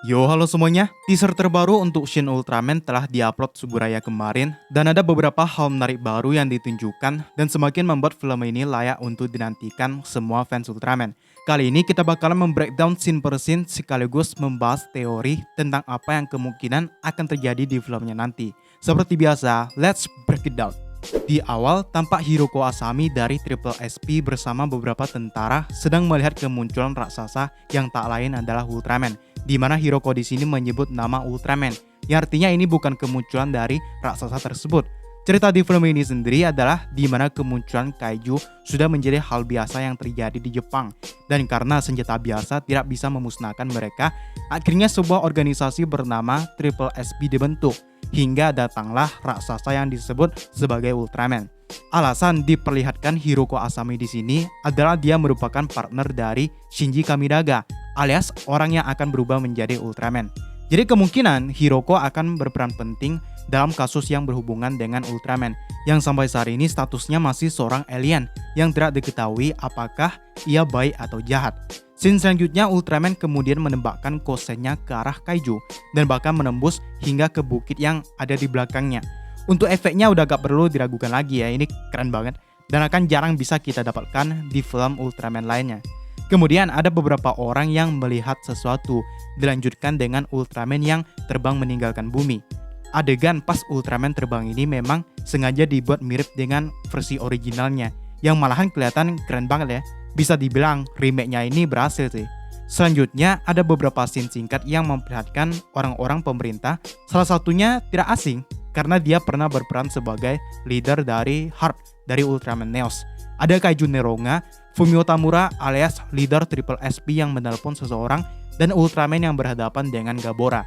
Yo, halo semuanya. Teaser terbaru untuk Shin Ultraman telah diupload Subuh Raya kemarin dan ada beberapa hal menarik baru yang ditunjukkan dan semakin membuat film ini layak untuk dinantikan semua fans Ultraman. Kali ini kita bakalan membreakdown scene per scene sekaligus membahas teori tentang apa yang kemungkinan akan terjadi di filmnya nanti. Seperti biasa, let's break it down. Di awal, tampak Hiroko Asami dari Triple SP bersama beberapa tentara sedang melihat kemunculan raksasa yang tak lain adalah Ultraman, di mana Hiroko di sini menyebut nama Ultraman, yang artinya ini bukan kemunculan dari raksasa tersebut. Cerita di film ini sendiri adalah di mana kemunculan kaiju sudah menjadi hal biasa yang terjadi di Jepang, dan karena senjata biasa tidak bisa memusnahkan mereka, akhirnya sebuah organisasi bernama Triple SP dibentuk. Hingga datanglah raksasa yang disebut sebagai Ultraman. Alasan diperlihatkan Hiroko Asami di sini adalah dia merupakan partner dari Shinji Kamidaga, alias orang yang akan berubah menjadi Ultraman. Jadi kemungkinan Hiroko akan berperan penting dalam kasus yang berhubungan dengan Ultraman, yang sampai saat ini statusnya masih seorang alien yang tidak diketahui apakah ia baik atau jahat. Scene selanjutnya, Ultraman kemudian menembakkan kosennya ke arah kaiju dan bahkan menembus hingga ke bukit yang ada di belakangnya. Untuk efeknya udah gak perlu diragukan lagi ya, ini keren banget dan akan jarang bisa kita dapatkan di film Ultraman lainnya. Kemudian ada beberapa orang yang melihat sesuatu, dilanjutkan dengan Ultraman yang terbang meninggalkan bumi. Adegan pas Ultraman terbang ini memang sengaja dibuat mirip dengan versi originalnya, yang malahan kelihatan keren banget ya. Bisa dibilang remake-nya ini berhasil sih. Selanjutnya ada beberapa scene singkat yang memperlihatkan orang-orang pemerintah, salah satunya tidak asing karena dia pernah berperan sebagai leader dari Heart dari Ultraman Neos. Ada kaiju Neronga, Fumio Tamura alias leader Triple SP yang menelpon seseorang, dan Ultraman yang berhadapan dengan Gabora.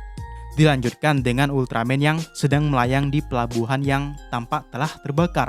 Dilanjutkan dengan Ultraman yang sedang melayang di pelabuhan yang tampak telah terbakar.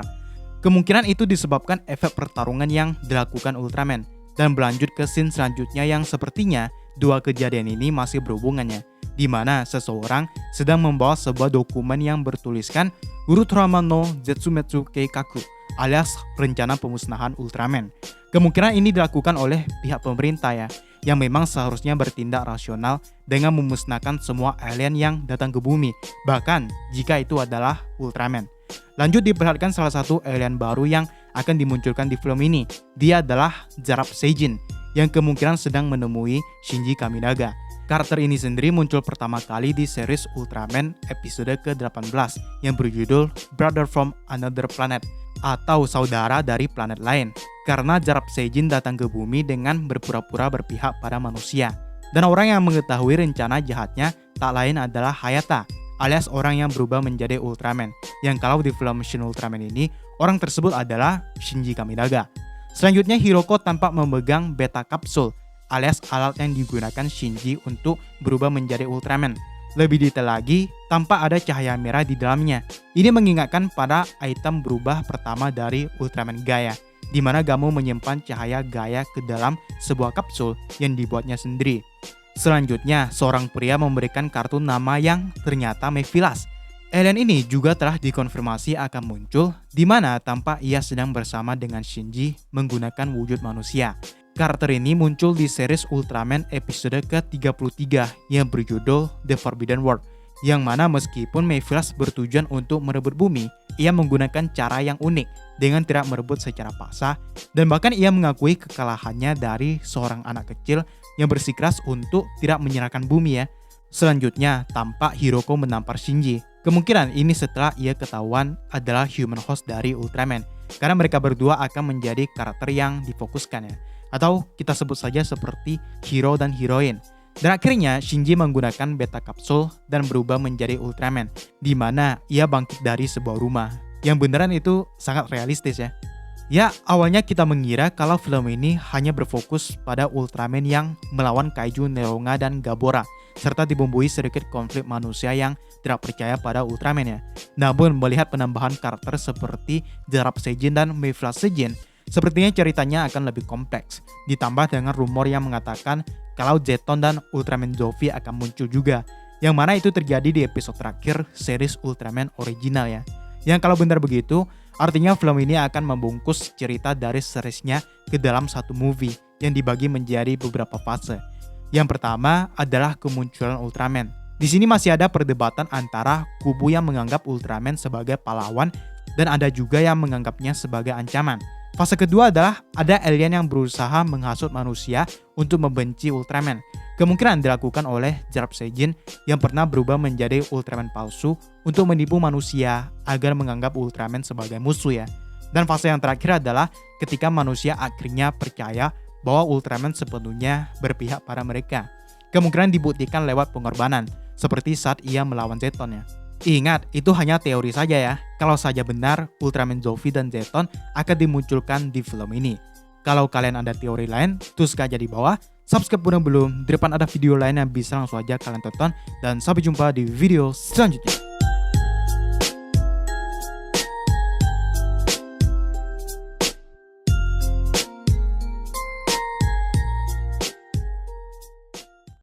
Kemungkinan itu disebabkan efek pertarungan yang dilakukan Ultraman, dan berlanjut ke scene selanjutnya yang sepertinya dua kejadian ini masih berhubungannya, di mana seseorang sedang membawa sebuah dokumen yang bertuliskan Urutraman no Zetsumetsu Keikaku alias rencana pemusnahan Ultraman. Kemungkinan ini dilakukan oleh pihak pemerintah ya, yang memang seharusnya bertindak rasional dengan memusnahkan semua alien yang datang ke bumi, bahkan jika itu adalah Ultraman. Lanjut diperlihatkan salah satu alien baru yang akan dimunculkan di film ini. Dia adalah Zarab Seijin, yang kemungkinan sedang menemui Shinji Kamidaga. Karakter ini sendiri muncul pertama kali di series Ultraman episode ke-18 yang berjudul Brother from Another Planet atau saudara dari planet lain, karena Zarab Seijin datang ke bumi dengan berpura-pura berpihak pada manusia. Dan orang yang mengetahui rencana jahatnya tak lain adalah Hayata, alias orang yang berubah menjadi Ultraman, yang kalau di film Shin Ultraman ini, orang tersebut adalah Shinji Kamidaga. Selanjutnya Hiroko tampak memegang beta kapsul, alias alat yang digunakan Shinji untuk berubah menjadi Ultraman. Lebih detail lagi, tampak ada cahaya merah di dalamnya. Ini mengingatkan pada item berubah pertama dari Ultraman Gaia, di mana Gamo menyimpan cahaya Gaia ke dalam sebuah kapsul yang dibuatnya sendiri. Selanjutnya, seorang pria memberikan kartu nama yang ternyata Mephilas. Alien ini juga telah dikonfirmasi akan muncul, di mana tampak ia sedang bersama dengan Shinji menggunakan wujud manusia. Karakter ini muncul di series Ultraman episode ke-33 yang berjudul The Forbidden World, yang mana meskipun Mephilas bertujuan untuk merebut bumi, ia menggunakan cara yang unik dengan tidak merebut secara paksa, dan bahkan ia mengakui kekalahannya dari seorang anak kecil yang bersikeras untuk tidak menyerahkan bumi ya. Selanjutnya, tampak Hiroko menampar Shinji. Kemungkinan ini setelah ia ketahuan adalah human host dari Ultraman, karena mereka berdua akan menjadi karakter yang difokuskan ya, atau kita sebut saja seperti hero dan heroine. Dan akhirnya Shinji menggunakan beta kapsul dan berubah menjadi Ultraman, di mana ia bangkit dari sebuah rumah. Yang beneran itu sangat realistis ya. Ya, awalnya kita mengira kalau film ini hanya berfokus pada Ultraman yang melawan kaiju Neronga dan Gabora, serta dibumbui sedikit konflik manusia yang tidak percaya pada Ultraman ya. Namun melihat penambahan karakter seperti Zarab Seijin dan Mephilas Seijin, sepertinya ceritanya akan lebih kompleks. Ditambah dengan rumor yang mengatakan kalau Zeton dan Ultraman Zofi akan muncul juga, yang mana itu terjadi di episode terakhir series Ultraman original ya. Yang kalau benar begitu, artinya film ini akan membungkus cerita dari seriesnya ke dalam satu movie yang dibagi menjadi beberapa fase. Yang pertama adalah kemunculan Ultraman. Di sini masih ada perdebatan antara kubu yang menganggap Ultraman sebagai pahlawan dan ada juga yang menganggapnya sebagai ancaman. Fase kedua adalah ada alien yang berusaha menghasut manusia untuk membenci Ultraman. Kemungkinan dilakukan oleh Jarab Sejin yang pernah berubah menjadi Ultraman palsu untuk menipu manusia agar menganggap Ultraman sebagai musuh ya. Dan fase yang terakhir adalah ketika manusia akhirnya percaya bahwa Ultraman sepenuhnya berpihak pada mereka. Kemungkinan dibuktikan lewat pengorbanan, seperti saat ia melawan Zeton ya. Ingat, itu hanya teori saja ya. Kalau saja benar, Ultraman Zombie dan Zeton akan dimunculkan di film ini. Kalau kalian ada teori lain, tulis aja di bawah. Subscribe pun yang belum, di depan ada video lain yang bisa langsung aja kalian tonton. Dan sampai jumpa di video selanjutnya.